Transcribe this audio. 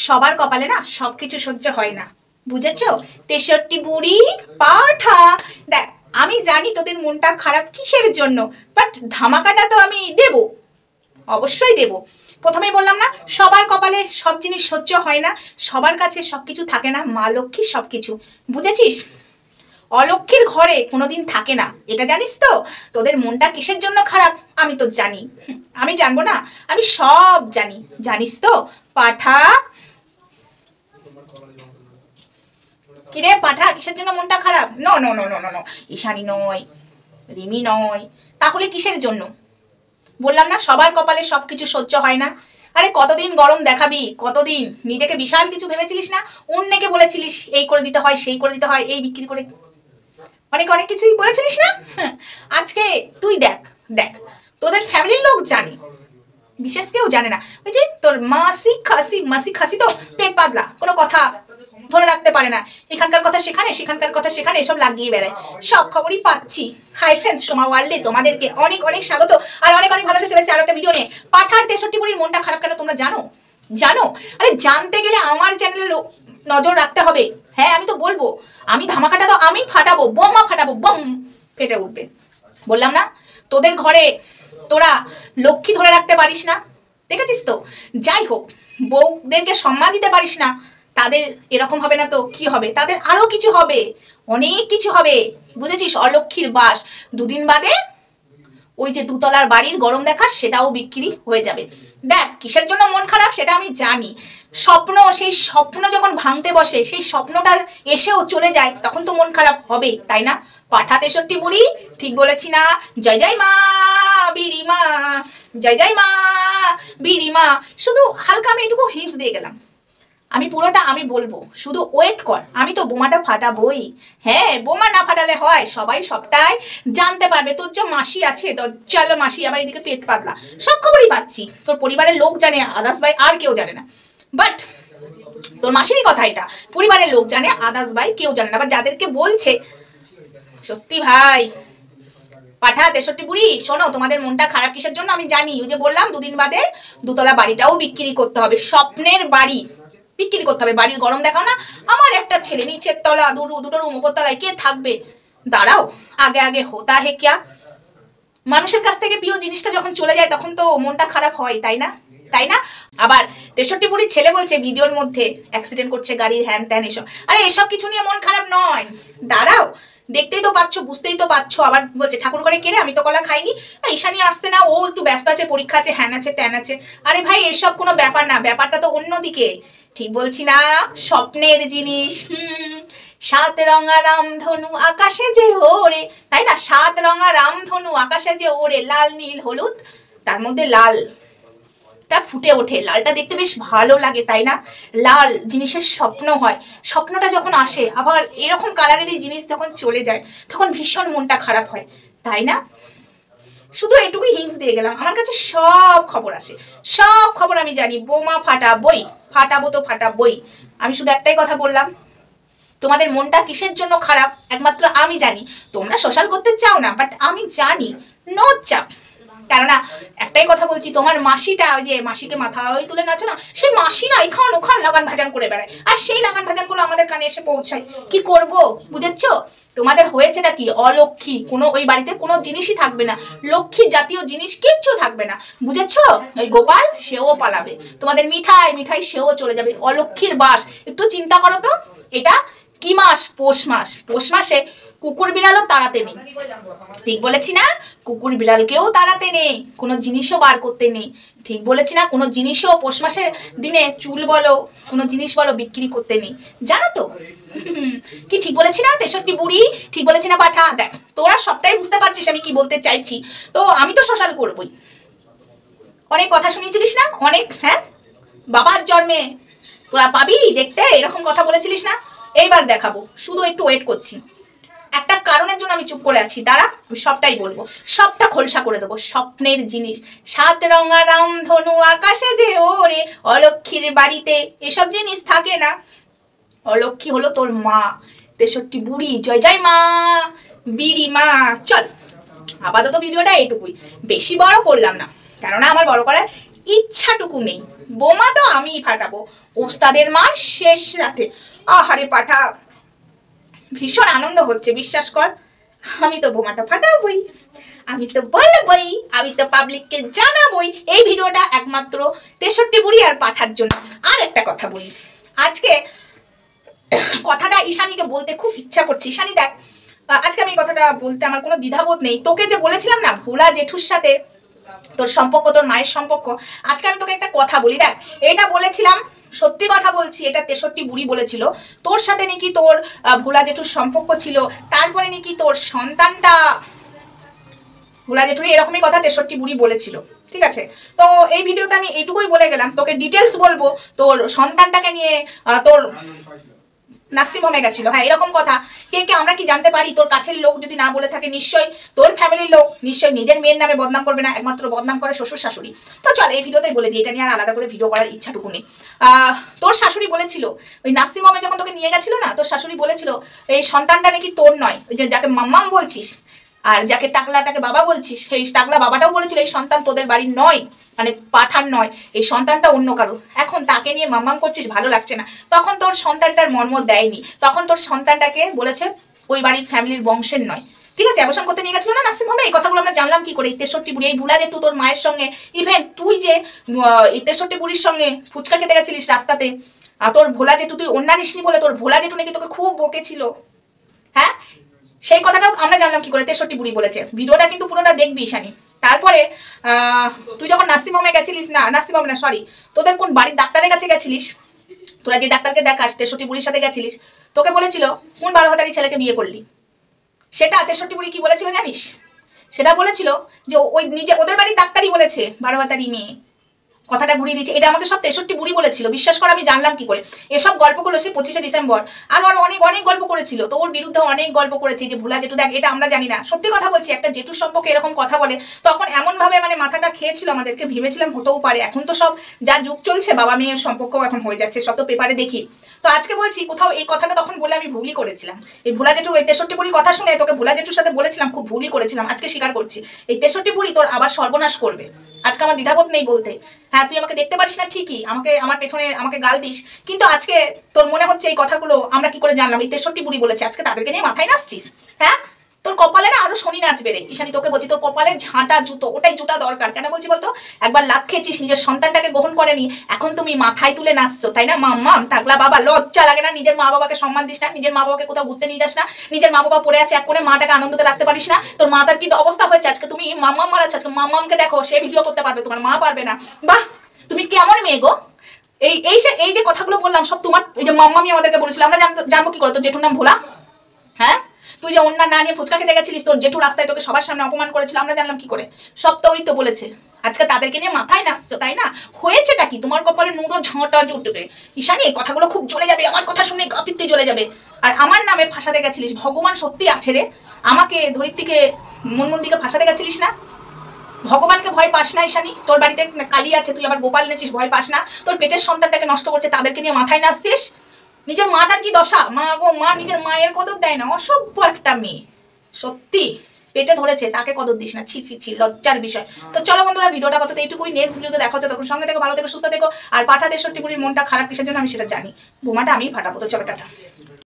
সবার কপালে না সবকিছু সহ্য হয় না, বুঝেছো? 63 বুড়ি পাঠা। দেখ, আমি জানি তোদের মনটা খারাপ কিসের জন্য, বাট ধামাকাটা তো আমি দেব, অবশ্যই দেব। প্রথমেই বললাম না, সবার কপালে সব জিনিস সহ্য হয় না, সবার কাছে সবকিছু থাকে না। মা লক্ষ্মীর সবকিছু, বুঝেছিস? অলক্ষ্মীর ঘরে কোনোদিন থাকে না, এটা জানিস তো? তোদের মনটা কিসের জন্য খারাপ আমি তো জানি। আমি জানবো না? আমি সব জানি, জানিস তো পাঠা? কিরে পাঠা, কিসের জন্য মনটা খারাপ? No no no no no, Ishani নয়, রিমি নয়, তাহলে কিসের জন্য? বললাম না, সবার কপালে সবকিছু সহ্য হয় না। আরে কতদিন গরম দেখাবি, কতদিন নিজেকে বিশাল কিছু ভেবেছিলিস না? অন্যকে বলেছিলিস এই করে দিতে হয়, সেই করে দিতে হয়, এই বিক্রি করে অনেক অনেক কিছুই বলেছিলিস না? আজকে তুই দেখ দেখ, তোদের ফ্যামিলির লোক জানে, বিশেষ কেউ জানে না। ওই যে তোর মাসি খাসি তো পেট পাতলা, কোনো কথা ধরে রাখতে পারে না, এখানকার কথা সেখানে, সেখানকার কথা সেখানে, এসব লাগিয়ে বেড়ায়। সব খবরই পাচ্ছি। হাই ফ্রেন্ডস, সোমা ওয়ার্ল্ডে তোমাদেরকে অনেক অনেক স্বাগত আর অনেক অনেক ভালোবাসা। চলেছে আরো একটা ভিডিও নিয়ে। পাঠার 63 বুড়ির মনটা খারাপ কেন তোমরা জানো? জানো? আরে জানতে গেলে আমার চ্যানেলে নজর রাখতে হবে। হ্যাঁ, আমি তো বলবো, আমি ধামাকাটা তো আমি ফাটাবো, বোমা ফাটাবো, বম ফেটে উঠবে। বললাম না, তোদের ঘরে তোরা লক্ষ্মী ধরে রাখতে পারিস না, দেখেছিস তো? যাই হোক, বউদেরকে সম্মান দিতে পারিস না, তাদের এরকম হবে না তো কি হবে? তাদের আরো কিছু হবে, অনেক কিছু হবে, বুঝেছিস? অলক্ষ্মীর বাস, দুদিন বাদে ওই যে দুতলার বাড়ির গরম দেখাস, সেটাও বিক্রি হয়ে যাবে। দেখ, কিসের জন্য মন খারাপ সেটা আমি জানি। স্বপ্ন, সেই স্বপ্ন যখন ভাঙতে বসে, সেই স্বপ্নটা এসেও চলে যায়, তখন তো মন খারাপ হবে, তাই না? পাঠা 63 বুড়ি, ঠিক বলেছি না? জয় জয় মা বিড়ি মা, জয় জয় মা বিড়ি মা। শুধু হালকা আমি এটুকু হিন্টস দিয়ে গেলাম, আমি পুরোটা আমি বলবো, শুধু ওয়েট কর। আমি তো বোমাটা ফাটাবই। হ্যাঁ, বোমা না ফাটালে হয়? সবাই সবটাই জানতে পারবে। তোর যে মাসি আছে, তোর চলো মাসি, আবার এদিকে পেট পাতলা, সব খবরই পাচ্ছি। তোর পরিবারের লোক জানে, আদার্স ভাই আর কেউ জানে না। বাট তোর মাসিরই কথা এটা, পরিবারের লোক জানে, আদার্স ভাই কেউ জানে না। বা যাদেরকে বলছে, সত্যি ভাই পাঠা 63 বুড়ি, শোনো, তোমাদের মনটা খারাপ কিসের জন্য আমি জানি। ওই যে বললাম, দুদিন বাদে দুতলা বাড়িটাও বিক্রি করতে হবে, স্বপ্নের বাড়ি বিক্রি করতে হবে। বাড়ির গরম দেখাও না, আমার একটা ছেলে, নিচের তলা দুটো রুম, উপর তলায় কে থাকবে? দাঁড়াও, আগে আগে হোতা হে ক্যা। মানুষের কাছ থেকে প্রিয় জিনিসটা যখন চলে যায়, তখন তো মনটা খারাপ হয়, তাই না? তাই না? আবার 63 বুড়ির ছেলে বলছে ভিডিওর মধ্যে অ্যাক্সিডেন্ট করছে গাড়ির, হ্যান ত্যান, এসব। আরে এসব কিছু নিয়ে মন খারাপ নয়, দাঁড়াও, দেখতেই তো পাচ্ছ, বুঝতেই তো পাচ্ছ। আবার বলছে ঠাকুর ঘরে কেড়ে, আমি তো কলা খাইনি, ঈশানী আসছে না, ও একটু ব্যস্ত আছে, পরীক্ষা আছে, হ্যান আছে ত্যান আছে। আরে ভাই, এসব কোনো ব্যাপার না, ব্যাপারটা তো অন্যদিকে। ঠিক বলছি না? স্বপ্নের জিনিস। 7 রঙা রামধনু আকাশে যে ওড়ে, তাই না? 7 রঙা রামধনু আকাশে যে ওড়ে, লাল নীল হলুদ, তার মধ্যে লালটা ফুটে ওঠে, লালটা দেখতে বেশ ভালো লাগে, তাই না? লাল জিনিসের স্বপ্ন হয়, স্বপ্নটা যখন আসে, আবার এরকম কালারেরই জিনিস যখন চলে যায়, তখন ভীষণ মনটা খারাপ হয়, তাই না? শুধু এটুকুই হিংস দিয়ে গেলাম। আমার কাছে সব খবর আসে, সব খবর আমি জানি। বোমা ফাটাবই, ফাটাবো তো ফাটাবই। আমি শুধু একটাই কথা বললাম, তোমাদের মনটা কিসের জন্য খারাপ একমাত্র আমি জানি। তোমরা সোশ্যাল করতে চাও না, বাট আমি জানি, নো চাপ। কেননা একটাই কথা বলছি, তোমার মাসিটা, ওই যে মাসিকে মাথায় তুলে নাচো না, সেই মাসি না এখান ওখান লাগান ভাজান করে বেড়ায়, আর সেই লাগান ভাজানগুলো আমাদের কানে এসে পৌঁছায়। কি করব, বুঝেছ? তোমাদের হয়েছেটা কি? অলক্ষ্মী, কোনো ওই বাড়িতে কোনো জিনিসই থাকবে না, লক্ষ্মী জাতীয় জিনিস কিচ্ছু থাকবে না, বুঝেছ? ওই গোপাল, সেও পালাবে, তোমাদের মিঠাই মিঠাই সেও চলে যাবে, অলক্ষ্মীর বাস। একটু চিন্তা করো তো, এটা কি মাস? পৌষ মাস। পৌষ মাসে কুকুর বিড়ালও তাড়াতে নেই, ঠিক বলেছি না? কুকুর বিড়ালকেও তাড়াতে নেই, কোনো জিনিসও বার করতে নেই, ঠিক বলেছি না? কোনো জিনিসও পৌষ মাসের দিনে চুল বলো, কোনো জিনিস বলো বিক্রি করতে নেই, জানো তো? কি ঠিক বলেছি না? 63 বুড়ি, ঠিক বলেছি না পাঠা? দেখ, তোরা সবটাই বুঝতে পারছিস আমি কি বলতে চাইছি, তো আমি তো সোশ্যাল করবই। অনেক কথা শুনিয়েছিলিস না, অনেক। হ্যাঁ, বাবার জন্মে তোরা পাবি দেখতে, এরকম কথা বলেছিলিস না? এইবার দেখাবো, শুধু একটু ওয়েট করছি। একটা কারণের জন্য আমি চুপ করে আছি, দাঁড়া, আমি সবটাই বলবো, সবটা খোলসা করে দেবো। স্বপ্নের জিনিস, 7 রঙা রামধনু আকাশে যে ওরে, অলক্ষ্মীর বাড়িতে এসব জিনিস থাকে না। অলক্ষ্মী হলো তোর মা, 63 বুড়ি, জয় জয় মা বিড়ি মা। চল, আপাতত ভিডিওটা এইটুকুই, বেশি বড় করলাম না, কেননা আমার বড় করার ইচ্ছাটুকু নেই। বোমা তো আমিই ফাটাবো ওস্তাদের মার শেষ রাতে। আহারে পাঠা, ভীষণ আনন্দ হচ্ছে বিশ্বাস কর। আমি তো বোমাটা ফাটাবই, আমি তো বলবই, আমি তো পাবলিককে জানাবই। এই ভিডিওটা একমাত্র 63 বুড়ি আর পাঠার জন্য। আর একটা কথা বলি, আজকে কথাটা ঈশানীকে বলতে খুব ইচ্ছা করছে। ঈশানী দেখ, আজকে আমি কথাটা বলতে আমার কোনো দ্বিধাবোধ নেই। তোকে যে বলেছিলাম না ভোলা জেঠুর সাথে তোর সম্পর্ক, তোর মায়ের সম্পর্ক, আজকে আমি তোকে একটা কথা বলি। দেখ, এটা বলেছিলাম, সত্যি কথা বলছি, এটা 63 বুড়ি বলেছিল তোর সাথে নাকি তোর ভোলা জেঠুর সম্পর্ক ছিল, তারপরে নাকি তোর সন্তানটা ভোলা জেঠুরি, এরকমই কথা 63 বুড়ি বলেছিল। ঠিক আছে, তো এই ভিডিওতে আমি এইটুকুই বলে গেলাম, তোকে ডিটেলস বলবো তোর সন্তানটাকে নিয়ে তোর নার্সিং হোমে গেছিল। হ্যাঁ, এরকম কথা কে কে আমরা কি জানতে পারি? তোর কাছের লোক যদি না বলে থাকে, নিশ্চয়ই তোর ফ্যামিলির লোক নিশ্চয়ই নিজের মেয়ের নামে বদনাম করবে না, একমাত্র বদনাম করে শ্বশুর শাশুড়ি। তো চল এই ভিডিওতেই বলে দিই, এটা নিয়ে আর আলাদা করে ভিডিও করার ইচ্ছাটুকু নেই। তোর শাশুড়ি বলেছিল ওই নার্সিং হোমে যখন তোকে নিয়ে গেছিল না, তোর শাশুড়ি বলেছিল এই সন্তানটা নাকি তোর নয়, ওই যে যাকে মাম্মাম বলছিস আর যাকে টাকলাটাকে বাবা বলছিস, সেই টাকলা বাবাটাও বলেছিল এই সন্তান তোদের বাড়ির নয়, মানে পাঠান নয়, এই সন্তানটা অন্য কারো। এখন তাকে নিয়ে মাম্মাম করছিস, ভালো লাগছে না। তখন তোর সন্তানটার মর্ম দেয়নি, তখন তোর সন্তানটাকে বলেছে ওই বাড়ির ফ্যামিলির বংশের নয়। ঠিক আছে, অবসান করতে নিয়ে গেছিল না নার্সিং হোমে। এই কথাগুলো আমরা জানলাম কি করে? এই 63 বুড়ি, এই ভোলা জেঠু তোর মায়ের সঙ্গে, ইভেন তুই যে এই 63 বুড়ির সঙ্গে ফুচকা খেতে গেছিলিস রাস্তাতে, তোর ভোলা জেঠু তুই অন্য নিসনি বলে তোর ভোলা জেঠু নাকি তোকে খুব বকেছিল। হ্যাঁ, সেই কথাটাও আমরা জানলাম কি করে? 63 বুড়ি বলেছে। ভিডিওটা কিন্তু পুরোটা দেখবি ঈশানী। তারপরে তুই যখন নার্সিং হোমে গেছিলিস, না নার্সিং হোম না সরি, তোদের কোন বাড়ির ডাক্তারের কাছে গেছিলিস, তোরা যে ডাক্তারকে দেখাস 63 বুড়ির সাথে গেছিলিস, তোকে বলেছিল কোন 12 হাজারি ছেলেকে বিয়ে করলি। সেটা 63 বুড়ি কি বলেছিল জানিস? সেটা বলেছিল যে ওই নিজে ওদের বাড়ির ডাক্তারই বলেছে 12 হাজারি মেয়ে। কথাটা ঘুরিয়ে দিচ্ছে, এটা আমাকে সব 63 বুড়ি বলেছিল। বিশ্বাস কর, আমি জানলাম কি করে এসব গল্পগুলো? সে 25শে ডিসেম্বর আরো অনেক অনেক গল্প করেছিল, তো ওর বিরুদ্ধে অনেক গল্প করেছি যে ভোলা জেঠু। দেখ, এটা আমরা জানি না, সত্যি কথা বলছি, একটা জেঠুর সম্পর্কে এরকম কথা বলে তখন এমন ভাবে মানে মাথাটা খেয়েছিল আমাদেরকে, ভেবেছিলাম হতেও পারে। এখন তো সব যা যুগ চলছে, বাবা মেয়ের সম্পর্কও এখন হয়ে যাচ্ছে, সব তো পেপারে দেখি। তো আজকে বলছি, কোথাও এই কথাটা তখন বলে আমি ভুলই করেছিলাম। এই ভোলা জেঠুর ওই 63 বুড়ি কথা শুনে তোকে ভোলা জেঠুর সাথে বলেছিলাম, খুব ভুলই করেছিলাম। আজকে স্বীকার করছি, এই 63 বুড়ি তোর আবার সর্বনাশ করবে। আজকে আমার দ্বিধাবোধ নেই বলতে। হ্যাঁ, তুই আমাকে দেখতে পারিস না ঠিকই, আমার পেছনে আমাকে গাল দিস, কিন্তু আজকে তোর মনে হচ্ছে এই কথাগুলো আমরা কি করে জানলাম? এই 63 বুড়ি বলেছে, আজকে তাদেরকে নিয়ে মাথায় নাচছিস। হ্যাঁ, তোর কপালে না আরো শনি নাচবে রে ঈশানী, তোকে বলছি, তোর কপালে ঝাঁটা জুতো, ওটাই জুটা দরকার। কেন বলছি বলতো? একবার লাত খেয়েছিস, নিজের সন্তানটাকে গ্রহণ করেনি, এখন তুমি মাথায় তুলে নাচছো, তাই না? মাম্মাম টাকলা বাবা, লজ্জা লাগে না? নিজের মা বাবাকে সম্মান দিস না, নিজের মা বাবাকে কোথাও ঘুরতে নিয়ে যাস না, নিজের মা বাবা পড়ে আছে এক কোণে, মাটাকে আনন্দতে রাখতে পারিস না। তোর মাটার কি অবস্থা হয়েছে আজকে? তুমি মাম্মাম মারাচ্ছ আজকে। মাম্মামকে দেখো, সে ভিডিও করতে পারবে, তোমার মা পারবে না। বাহ, তুমি কেমন মেয়ে গো! এই যে কথাগুলো বললাম সব তোমার, এই যে মাম্মামি আমাদেরকে বলেছিল, আমরা জানবো কি করে তোর জেঠুর নাম ভোলা? হ্যাঁ, তুই যে অন্য না নিয়ে ফুচকা খেতে গেছিলিস, তোর জেঠু রাস্তায় তোকে সবার সামনে অপমান করেছিল, আমরা জানলাম কি করে? সব তো ওই তো বলেছে। আজকে তাদেরকে নিয়ে মাথায় নাচছো, তাই না? হয়েছেটা কি? তোমার কপালে নুরো ঝাঁটা জুটবে ঈশানী, এই কথাগুলো খুব জ্বলে যাবে, আমার কথা শুনে গাপিত্তি জ্বলে যাবে। আর আমার নামে ফাঁসাতে গেছিলিস, ভগবান সত্যি আছে রে। আমাকে ধরিত্রীকে মনমন্দিকে ফাঁসাতে গেছিলিস না? ভগবানকে ভয় পাস না ঈশানী? তোর বাড়িতে কালী আছে, তুই আবার গোপাল নেছিস, ভয় পাস না? তোর পেটের সন্তানটাকে নষ্ট করছে, তাদেরকে নিয়ে মাথায় নাচছিস। নিজের মাটার কি দশা? মা গো মা, নিজের মায়ের কদর দেয় না, অসভ্য একটা মেয়ে। সত্যি পেটে ধরেছে, তাকে কদর দিস না, ছি ছি ছি, লজ্জার বিষয়। তো চলো বন্ধুরা, ভিডিওটা কত এইটুকুই, নেক্সট ভিডিওতে দেখা হচ্ছে, তখন সঙ্গে থেকো, ভালো থেকো, সুস্থ থেকো। আর পাঠা 63 বুড়ির মনটা খারাপ কিসের জন্য আমি সেটা জানি, বোমাটা আমিই ফাটাবো। তো চলো টাটা।